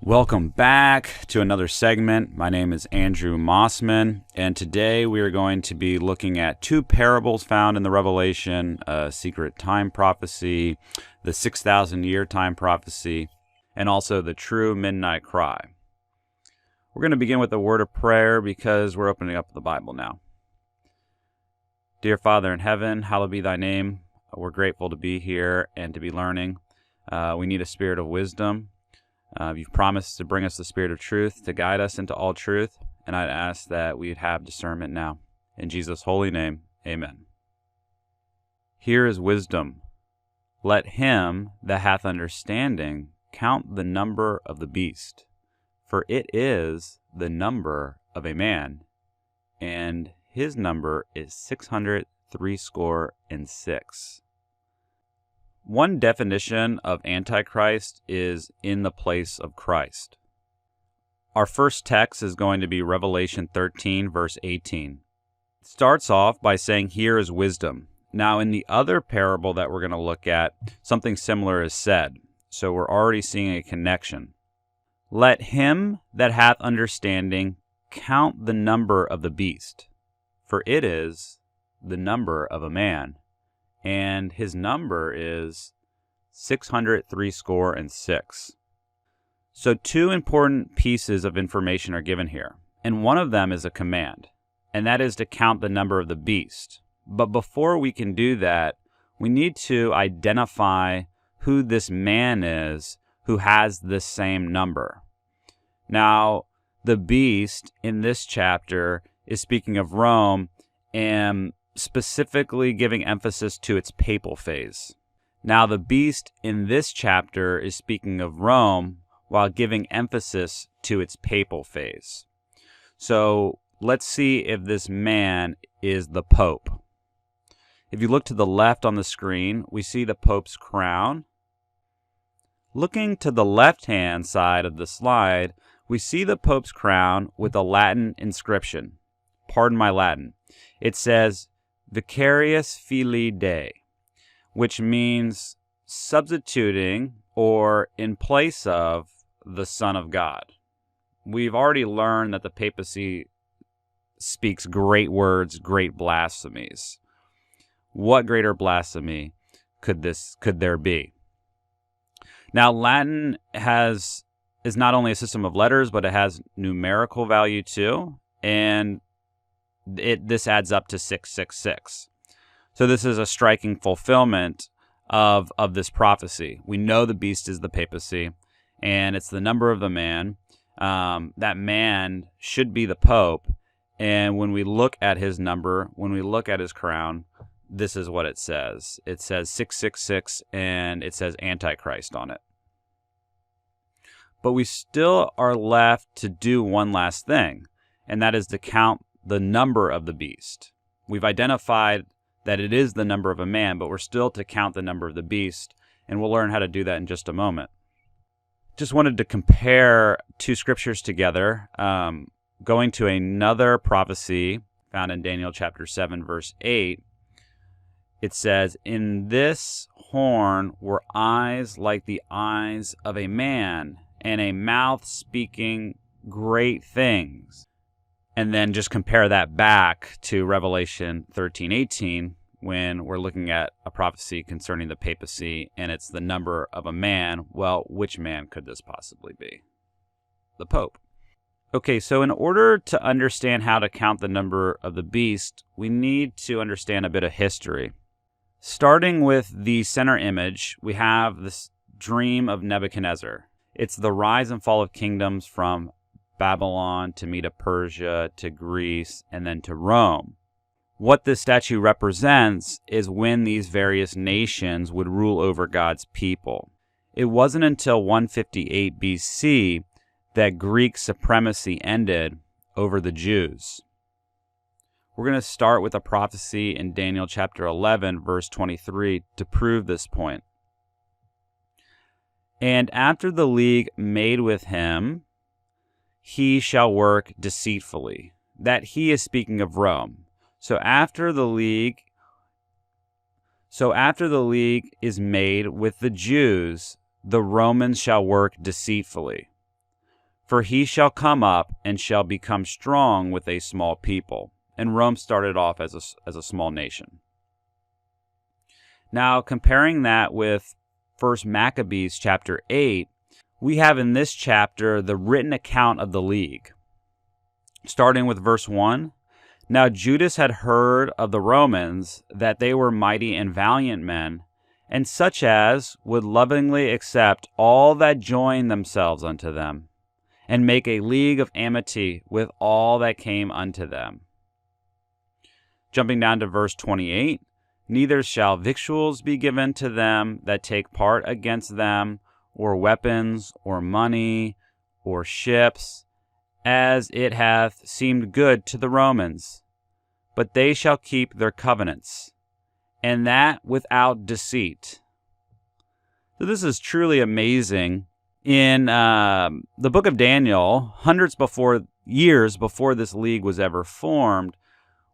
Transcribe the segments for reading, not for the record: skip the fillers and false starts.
Welcome back to another segment. My name is Andrew Mossman, and today we are going to be looking at two parables found in the Revelation, a secret time prophecy, the 6,000-year time prophecy, and also the true midnight cry. We're going to begin with a word of prayer because we're opening up the Bible now. Dear Father in heaven, hallowed be thy name. We're grateful to be here and to be learning. We need a spirit of wisdom. You've promised to bring us the spirit of truth, to guide us into all truth, and I'd ask that we'd have discernment now. In Jesus' holy name, amen. Here is wisdom. Let him that hath understanding count the number of the beast, for it is the number of a man, and his number is 666. One definition of Antichrist is in the place of Christ. Our first text is going to be Revelation 13, verse 18. It starts off by saying, here is wisdom. Now, in the other parable that we're going to look at, something similar is said. So we're already seeing a connection. Let him that hath understanding count the number of the beast, for it is the number of a man, and his number is 666. So two important pieces of information are given here, and one of them is a command, and that is to count the number of the beast. But before we can do that, we need to identify who this man is who has this same number. Now, the beast in this chapter is speaking of Rome, and specifically giving emphasis to its papal phase. Now, the beast in this chapter is speaking of Rome while giving emphasis to its papal phase. So let's see if this man is the Pope. If you look to the left on the screen, we see the Pope's crown. Looking to the left-hand side of the slide, we see the Pope's crown with a Latin inscription. Pardon my Latin. It says, Vicarius Filii Dei, which means substituting or in place of the Son of God. We've already learned that the papacy speaks great words, great blasphemies. What greater blasphemy could there be? Now, Latin is not only a system of letters, but it has numerical value too, and this adds up to 666. So this is a striking fulfillment of this prophecy. We know the beast is the papacy, and it's the number of the man. That man should be the Pope, and when we look at his number, when we look at his crown, this is what it says. It says 666, and it says Antichrist on it. But we still are left to do one last thing, and that is to count the number of the beast. We've identified that it is the number of a man, but we're still to count the number of the beast, and we'll learn how to do that in just a moment. Just wanted to compare two scriptures together, going to another prophecy found in Daniel chapter 7, verse 8. It says, in this horn were eyes like the eyes of a man, and a mouth speaking great things. And then just compare that back to Revelation 13:18 when we're looking at a prophecy concerning the papacy, and it's the number of a man. Well, which man could this possibly be? The Pope. Okay, so in order to understand how to count the number of the beast, we need to understand a bit of history. Starting with the center image, we have this dream of Nebuchadnezzar. It's the rise and fall of kingdoms from Babylon to Medo-Persia to Greece and then to Rome. What this statue represents is when these various nations would rule over God's people. It wasn't until 158 BC that Greek supremacy ended over the Jews. We're going to start with a prophecy in Daniel chapter 11, verse 23 to prove this point. And after the league made with him, he shall work deceitfully. That he is speaking of Rome. So after the league is made with the Jews, the Romans shall work deceitfully. For he shall come up and shall become strong with a small people. And Rome started off as a small nation. Now, comparing that with 1 Maccabees chapter 8, we have in this chapter the written account of the league. Starting with verse 1, Now Judas had heard of the Romans, that they were mighty and valiant men, and such as would lovingly accept all that join themselves unto them, and make a league of amity with all that came unto them. Jumping down to verse 28, Neither shall victuals be given to them that take part against them, or weapons, or money, or ships, as it hath seemed good to the Romans. But they shall keep their covenants, and that without deceit. So this is truly amazing. In the book of Daniel, years before this league was ever formed,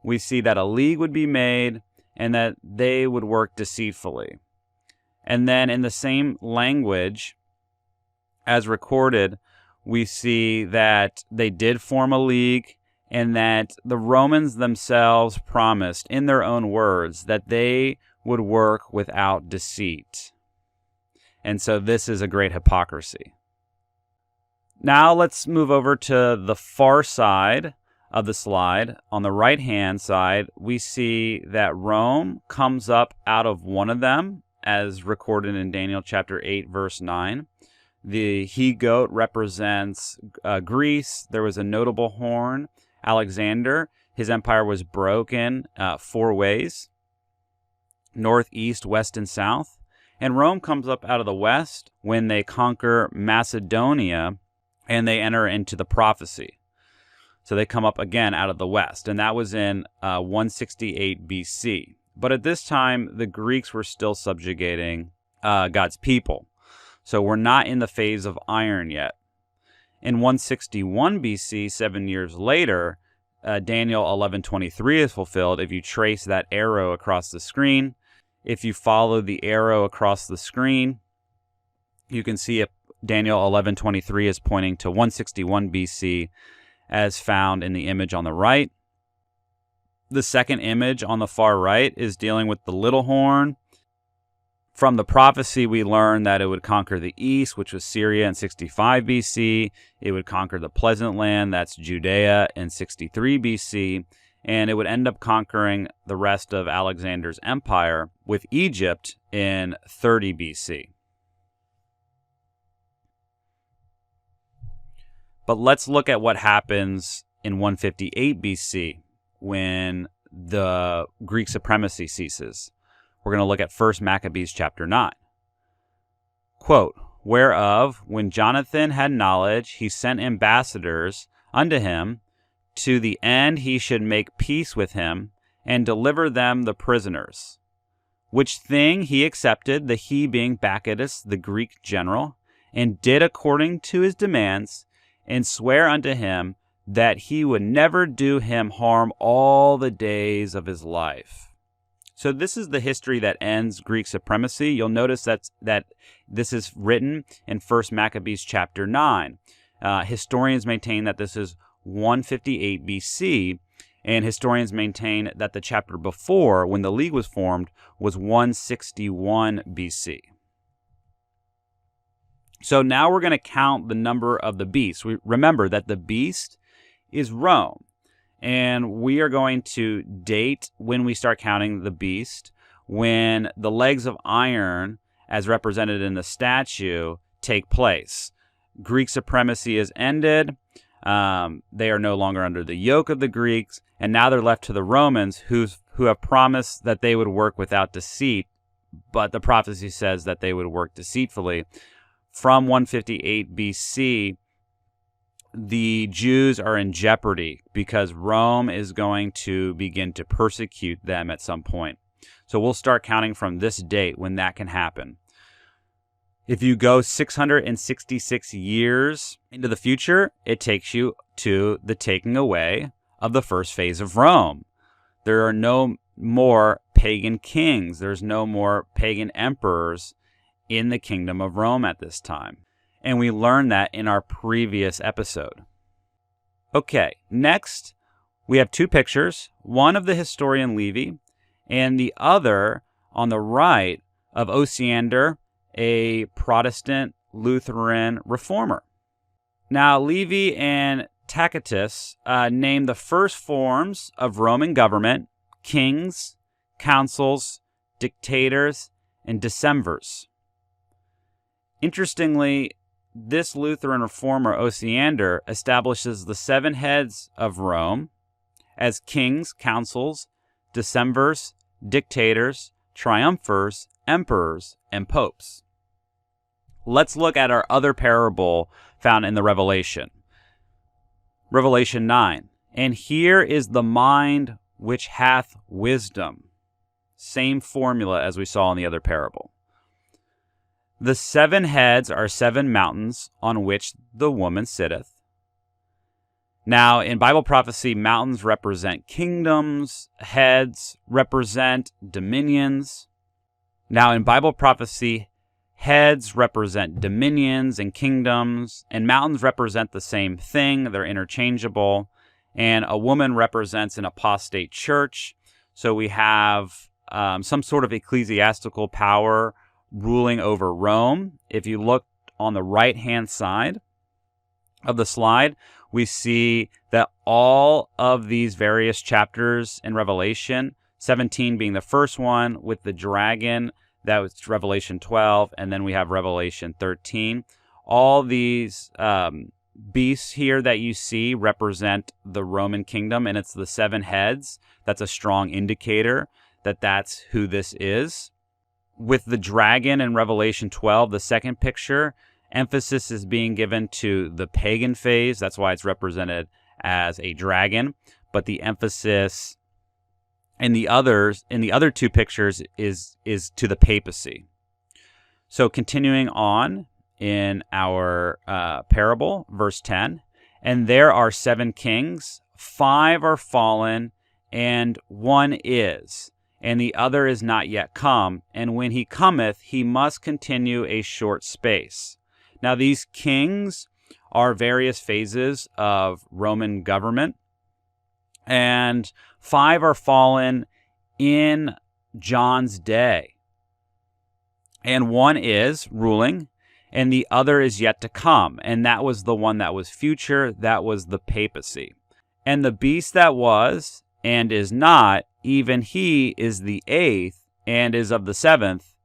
we see that a league would be made and that they would work deceitfully. And then in the same language as recorded, we see that they did form a league and that the Romans themselves promised in their own words that they would work without deceit. And so this is a great hypocrisy. Now let's move over to the far side of the slide. On the right-hand side, we see that Rome comes up out of one of them, as recorded in Daniel chapter 8, verse 9. The he-goat represents Greece. There was a notable horn, Alexander. His empire was broken 4 ways, north, east, west, and south. And Rome comes up out of the west when they conquer Macedonia and they enter into the prophecy. So they come up again out of the west, and that was in 168 BC. But at this time, the Greeks were still subjugating God's people. So we're not in the phase of iron yet. In 161 BC, 7 years later, Daniel 11:23 is fulfilled. If you trace that arrow across the screen, if you follow the arrow across the screen, you can see Daniel 11:23 is pointing to 161 BC as found in the image on the right. The second image on the far right is dealing with the little horn. From the prophecy, we learn that it would conquer the east, which was Syria in 65 BC. It would conquer the pleasant land, that's Judea, in 63 BC. And it would end up conquering the rest of Alexander's empire with Egypt in 30 BC. But let's look at what happens in 158 BC when the Greek supremacy ceases. We're going to look at 1 Maccabees chapter 9. Quote, Whereof, when Jonathan had knowledge, he sent ambassadors unto him, to the end he should make peace with him, and deliver them the prisoners. Which thing he accepted, the he being Bacchus, the Greek general, and did according to his demands, and swear unto him that he would never do him harm all the days of his life. So this is the history that ends Greek supremacy. You'll notice that this is written in 1 Maccabees chapter 9. Historians maintain that this is 158 BC, and historians maintain that the chapter before, when the league was formed, was 161 BC. So now we're going to count the number of the beasts. Remember that the beast is Rome. And we are going to date when we start counting the beast, when the legs of iron, as represented in the statue, take place. Greek supremacy is ended. They are no longer under the yoke of the Greeks. And now they're left to the Romans who have promised that they would work without deceit. But the prophecy says that they would work deceitfully. From 158 BC, the Jews are in jeopardy because Rome is going to begin to persecute them at some point. So we'll start counting from this date when that can happen. If you go 666 years into the future, it takes you to the taking away of the first phase of Rome. There are no more pagan kings. There's no more pagan emperors in the kingdom of Rome at this time. and we learned that in our previous episode. Okay, next we have two pictures, one of the historian Livy and the other on the right of Osiander, a Protestant Lutheran reformer. Now, Livy and Tacitus named the first forms of Roman government kings, consuls, dictators, and decemvirs. Interestingly, this Lutheran reformer, Osiander, establishes the 7 heads of Rome as kings, consuls, decemvirs, dictators, triumvirs, emperors, and popes. Let's look at our other parable found in the Revelation. Revelation 9. And here is the mind which hath wisdom. Same formula as we saw in the other parable. The 7 heads are 7 mountains on which the woman sitteth. Now, in Bible prophecy, mountains represent kingdoms, heads represent dominions. Now, in Bible prophecy, heads represent dominions and kingdoms, and mountains represent the same thing. They're interchangeable. And a woman represents an apostate church. So we have some sort of ecclesiastical power ruling over Rome. If you look on the right-hand side of the slide, we see that all of these various chapters in Revelation, 17 being the first one with the dragon, that was Revelation 12, and then we have Revelation 13. All these beasts here that you see represent the Roman kingdom, and it's the 7 heads. That's a strong indicator that that's who this is. With the dragon in Revelation 12, the second picture, emphasis is being given to the pagan phase. That's why it's represented as a dragon. But the emphasis in the other 2 pictures is to the papacy. So continuing on in our parable, verse 10, and there are 7 kings, 5 are fallen, and 1 is, and the other is not yet come, and when he cometh, he must continue a short space. Now, these kings are various phases of Roman government, and 5 are fallen in John's day, and 1 is ruling, and the other is yet to come, and that was the one that was future, that was the papacy. And the beast that was and is not, even he is the 8th, and is of the 7th,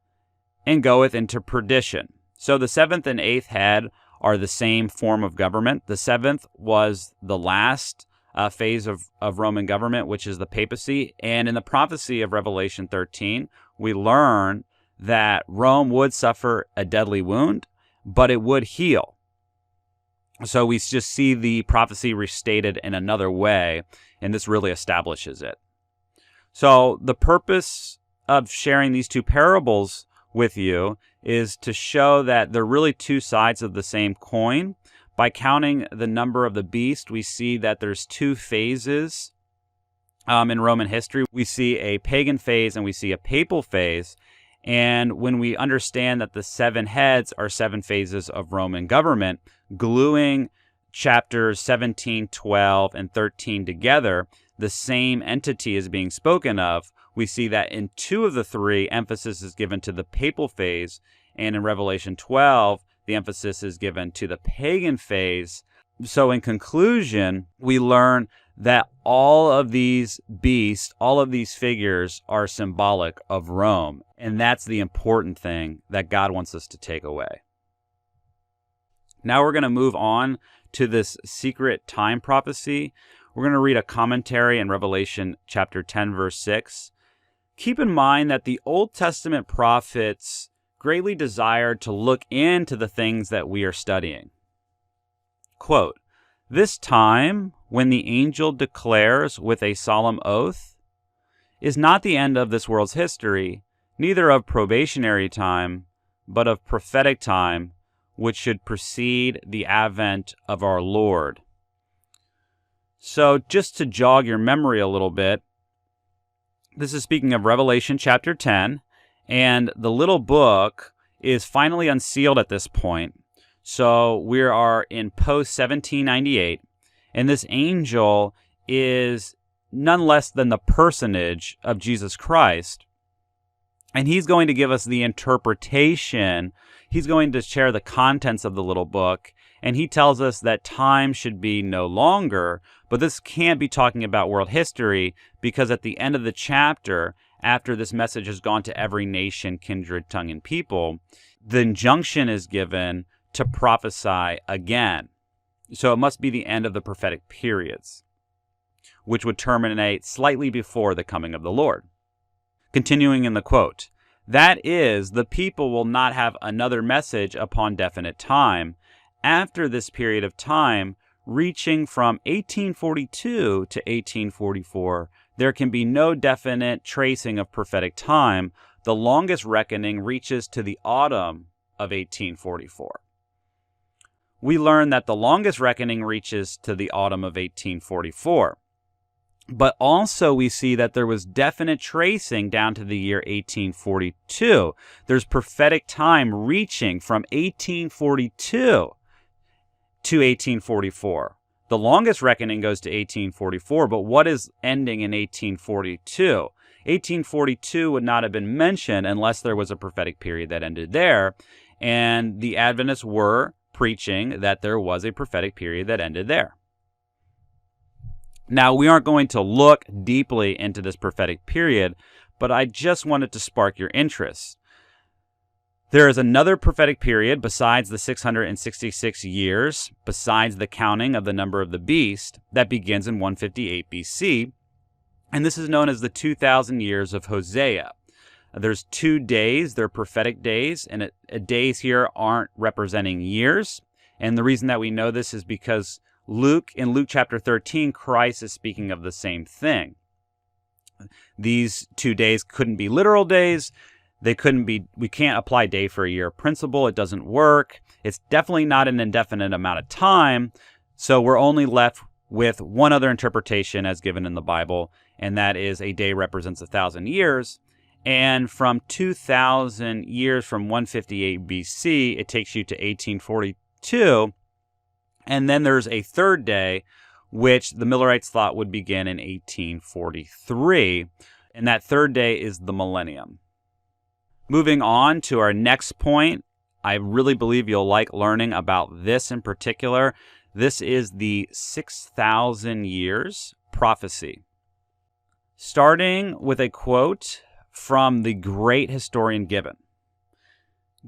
and goeth into perdition. So the 7th and 8th head are the same form of government. The 7th was the last phase of Roman government, which is the papacy. And in the prophecy of Revelation 13, we learn that Rome would suffer a deadly wound, but it would heal. So we just see the prophecy restated in another way, and this really establishes it. So the purpose of sharing these 2 parables with you is to show that they're really 2 sides of the same coin. By counting the number of the beast, we see that there's 2 phases in Roman history. We see a pagan phase and we see a papal phase. And when we understand that the 7 heads are 7 phases of Roman government, gluing chapters 17, 12, and 13 together, the same entity is being spoken of. We see that in 2 of the 3, emphasis is given to the papal phase, and in Revelation 12, the emphasis is given to the pagan phase. So in conclusion, we learn that all of these beasts, all of these figures are symbolic of Rome, and that's the important thing that God wants us to take away. Now we're going to move on to this secret time prophecy. We're going to read a commentary in Revelation chapter 10, verse 6. Keep in mind that the Old Testament prophets greatly desired to look into the things that we are studying. Quote, "This time, when the angel declares with a solemn oath, is not the end of this world's history, neither of probationary time, but of prophetic time, which should precede the advent of our Lord." So just to jog your memory a little bit, this is speaking of Revelation chapter 10, and the little book is finally unsealed at this point. So we are in post 1798, and this angel is none less than the personage of Jesus Christ. And he's going to give us the interpretation. He's going to share the contents of the little book. And he tells us that time should be no longer. But this can't be talking about world history, because at the end of the chapter, after this message has gone to every nation, kindred, tongue, and people, the injunction is given to prophesy again. So it must be the end of the prophetic periods, which would terminate slightly before the coming of the Lord. Continuing in the quote, that is, the people will not have another message upon definite time. After this period of time, reaching from 1842 to 1844, there can be no definite tracing of prophetic time. The longest reckoning reaches to the autumn of 1844. We learn that the longest reckoning reaches to the autumn of 1844. But also we see that there was definite tracing down to the year 1842. There's prophetic time reaching from 1842 to 1844. The longest reckoning goes to 1844, but what is ending in 1842? 1842 would not have been mentioned unless there was a prophetic period that ended there, and the Adventists were preaching that there was a prophetic period that ended there. Now, we aren't going to look deeply into this prophetic period, but I just wanted to spark your interest. There is another prophetic period besides the 666 years, besides the counting of the number of the beast, that begins in 158 BC, and this is known as the 2,000 years of Hosea. There's 2 days, they're prophetic days, and days here aren't representing years. And the reason that we know this is because in Luke chapter 13, Christ is speaking of the same thing. These 2 days couldn't be literal days. We can't apply day for a year principle. It doesn't work. It's definitely not an indefinite amount of time. So we're only left with one other interpretation as given in the Bible, and that is a day represents 1,000 years. And from 2,000 years from 158 BC, it takes you to 1842. And then there's a third day, which the Millerites thought would begin in 1843. And that third day is the millennium. Moving on to our next point, I really believe you'll like learning about this in particular. This is the 6,000 years prophecy. Starting with a quote from the great historian Gibbon.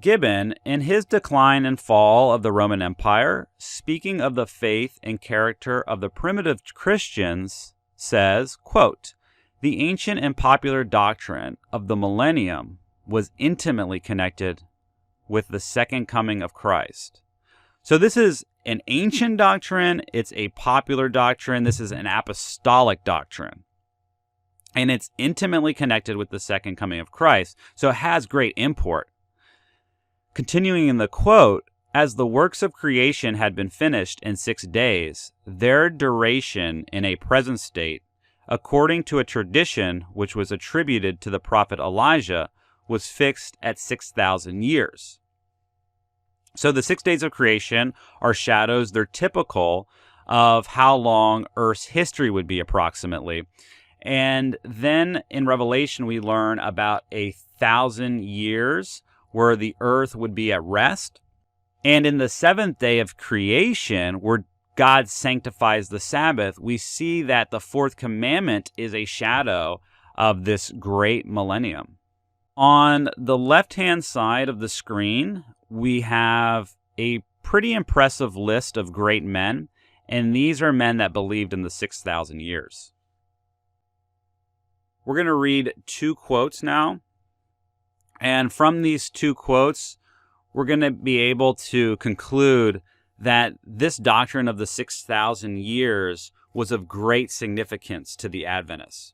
Gibbon, in his Decline and Fall of the Roman Empire, speaking of the faith and character of the primitive Christians, says, quote, the ancient and popular doctrine of the millennium was intimately connected with the second coming of Christ. So this is an ancient doctrine, it's a popular doctrine, this is an apostolic doctrine. And it's intimately connected with the second coming of Christ, so it has great import. Continuing in the quote, as the works of creation had been finished in 6 days, their duration in a present state, according to a tradition which was attributed to the prophet Elijah, was fixed at 6,000 years. So the 6 days of creation are shadows. They're typical of how long Earth's history would be approximately. And then in Revelation, we learn about 1,000 years where the earth would be at rest. And in the 7th day of creation, where God sanctifies the Sabbath, we see that the 4th commandment is a shadow of this great millennium. On the left-hand side of the screen, we have a pretty impressive list of great men, and these are men that believed in the 6,000 years. We're going to read 2 quotes now, and from these 2 quotes, we're going to be able to conclude that this doctrine of the 6,000 years was of great significance to the Adventists.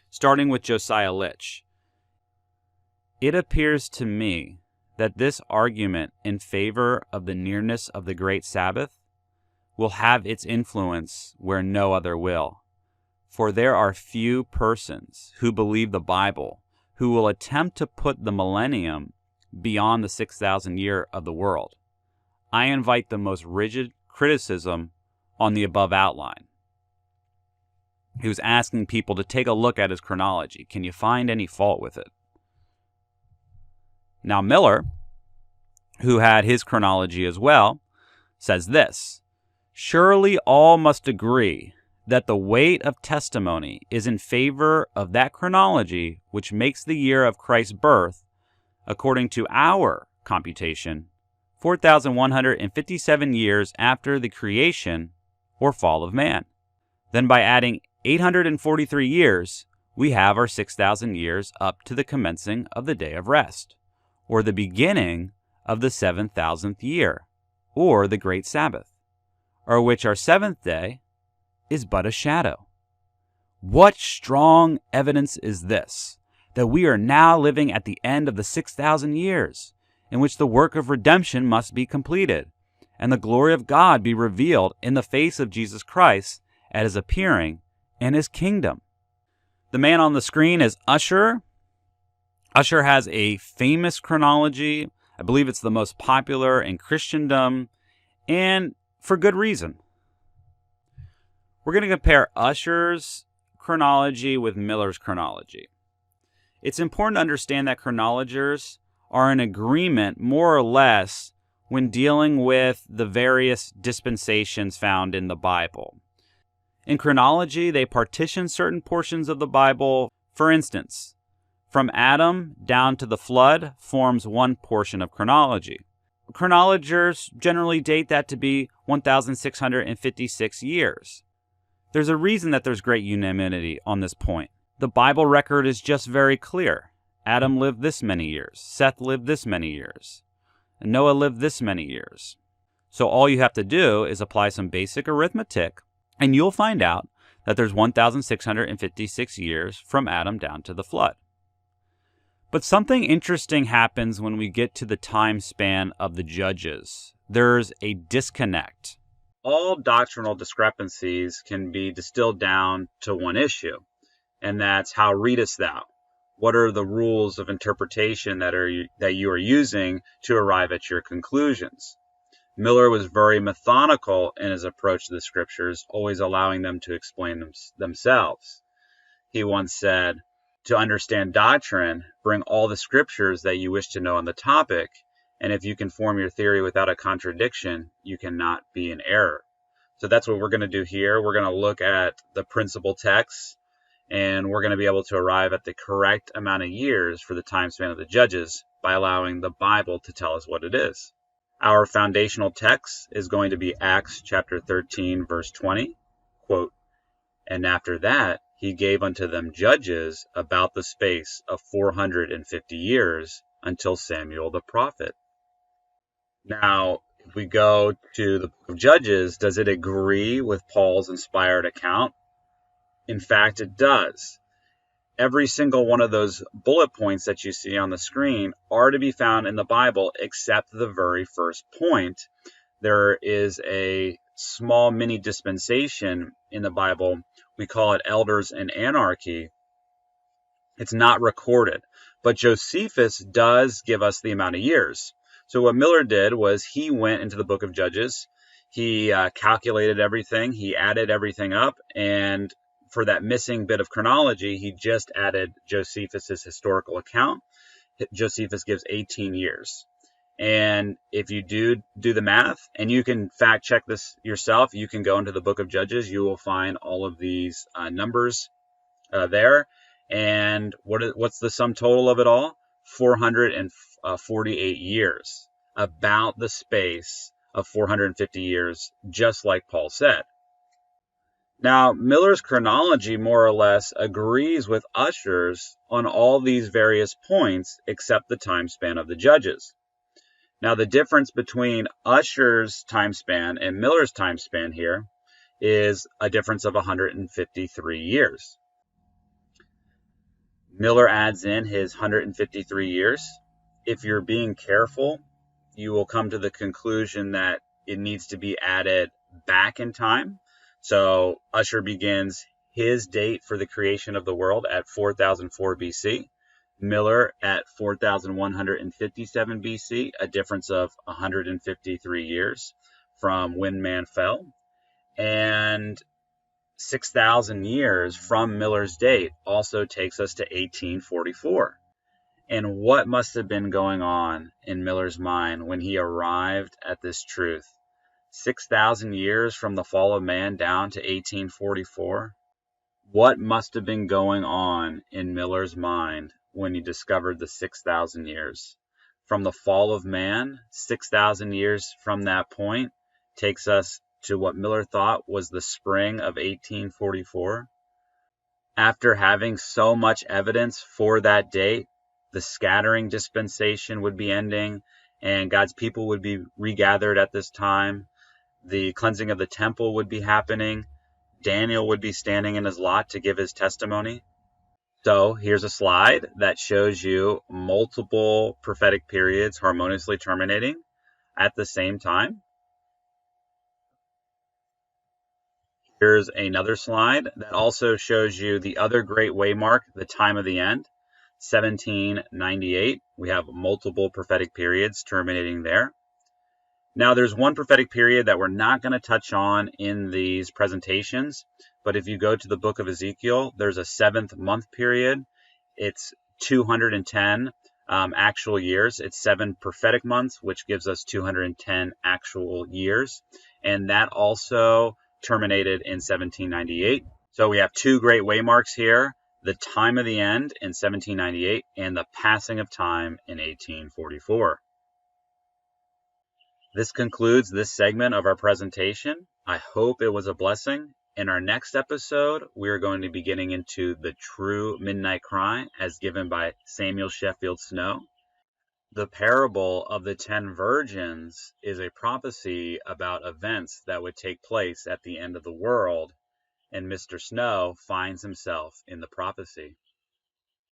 Starting with Josiah Litch. It appears to me that this argument in favor of the nearness of the great Sabbath will have its influence where no other will. For there are few persons who believe the Bible who will attempt to put the millennium beyond the 6,000 year of the world. I invite the most rigid criticism on the above outline. He was asking people to take a look at his chronology. Can you find any fault with it? Now, Miller, who had his chronology as well, says this: surely all must agree that the weight of testimony is in favor of that chronology which makes the year of Christ's birth, according to our computation, 4,157 years after the creation or fall of man. Then by adding 843 years, we have our 6,000 years up to the commencing of the day of rest, or the beginning of the 7,000th year, or the great Sabbath, or which our seventh day is but a shadow. What strong evidence is this, that we are now living at the end of the 6,000 years, in which the work of redemption must be completed, and the glory of God be revealed in the face of Jesus Christ at his appearing and his kingdom. The man on the screen is Ussher. Ussher has a famous chronology. I believe it's the most popular in Christendom, and for good reason. We're going to compare Ussher's chronology with Miller's chronology. It's important to understand that chronologers are in agreement, more or less, when dealing with the various dispensations found in the Bible. In chronology, they partition certain portions of the Bible. For instance, from Adam down to the flood forms one portion of chronology. Chronologers generally date that to be 1,656 years. There's a reason that there's great unanimity on this point. The Bible record is just very clear. Adam lived this many years. Seth lived this many years. And Noah lived this many years. So all you have to do is apply some basic arithmetic, and you'll find out that there's 1,656 years from Adam down to the flood. But something interesting happens when we get to the time span of the judges. There's a disconnect. All doctrinal discrepancies can be distilled down to one issue, and that's how readest thou? What are the rules of interpretation that you are using to arrive at your conclusions? Miller was very methodical in his approach to the scriptures, always allowing them to explain themselves. He once said, to understand doctrine, bring all the scriptures that you wish to know on the topic, and if you can form your theory without a contradiction, you cannot be in error. So that's what we're going to do here. We're going to look at the principal texts, and we're going to be able to arrive at the correct amount of years for the time span of the judges by allowing the Bible to tell us what it is. Our foundational text is going to be Acts chapter 13, verse 20, quote, and after that he gave unto them judges about the space of 450 years until Samuel the prophet. Now, if we go to the book of Judges, does it agree with Paul's inspired account? In fact, it does. Every single one of those bullet points that you see on the screen are to be found in the Bible, except the very first point. There is a small mini dispensation in the Bible. We call it elders and anarchy. It's not recorded, but Josephus does give us the amount of years. So what Miller did was he went into the book of Judges. He calculated everything. He added everything up, and for that missing bit of chronology, he just added Josephus's historical account. Josephus gives 18 years. And if you do the math, and you can fact check this yourself, you can go into the book of Judges. You will find all of these numbers there. And what's the sum total of it all? 448 years, about the space of 450 years, just like Paul said. Now, Miller's chronology more or less agrees with Ussher's on all these various points except the time span of the judges. Now, the difference between Ussher's time span and Miller's time span here is a difference of 153 years. Miller adds in his 153 years. If you're being careful, you will come to the conclusion that it needs to be added back in time. So Ussher begins his date for the creation of the world at 4004 BC. Miller at 4157 BC, a difference of 153 years from when man fell. And 6,000 years from Miller's date also takes us to 1844. And what must have been going on in Miller's mind when he arrived at this truth? 6,000 years from the fall of man down to 1844? What must have been going on in Miller's mind when he discovered the 6,000 years? From the fall of man, 6,000 years from that point takes us to what Miller thought was the spring of 1844. After having so much evidence for that date, the scattering dispensation would be ending, and God's people would be regathered at this time. The cleansing of the temple would be happening. Daniel would be standing in his lot to give his testimony. So here's a slide that shows you multiple prophetic periods harmoniously terminating at the same time. Here's another slide that also shows you the other great waymark, the time of the end, 1798. We have multiple prophetic periods terminating there. Now, there's one prophetic period that we're not going to touch on in these presentations, but if you go to the book of Ezekiel, there's a 7th-month period. It's 210 actual years. It's 7 prophetic months, which gives us 210 actual years. And that also terminated in 1798. So we have two great waymarks here, the time of the end in 1798 and the passing of time in 1844. This concludes this segment of our presentation. I hope it was a blessing. In our next episode, we are going to be getting into the true midnight cry as given by Samuel Sheffield Snow. The parable of the 10 virgins is a prophecy about events that would take place at the end of the world, and Mr. Snow finds himself in the prophecy.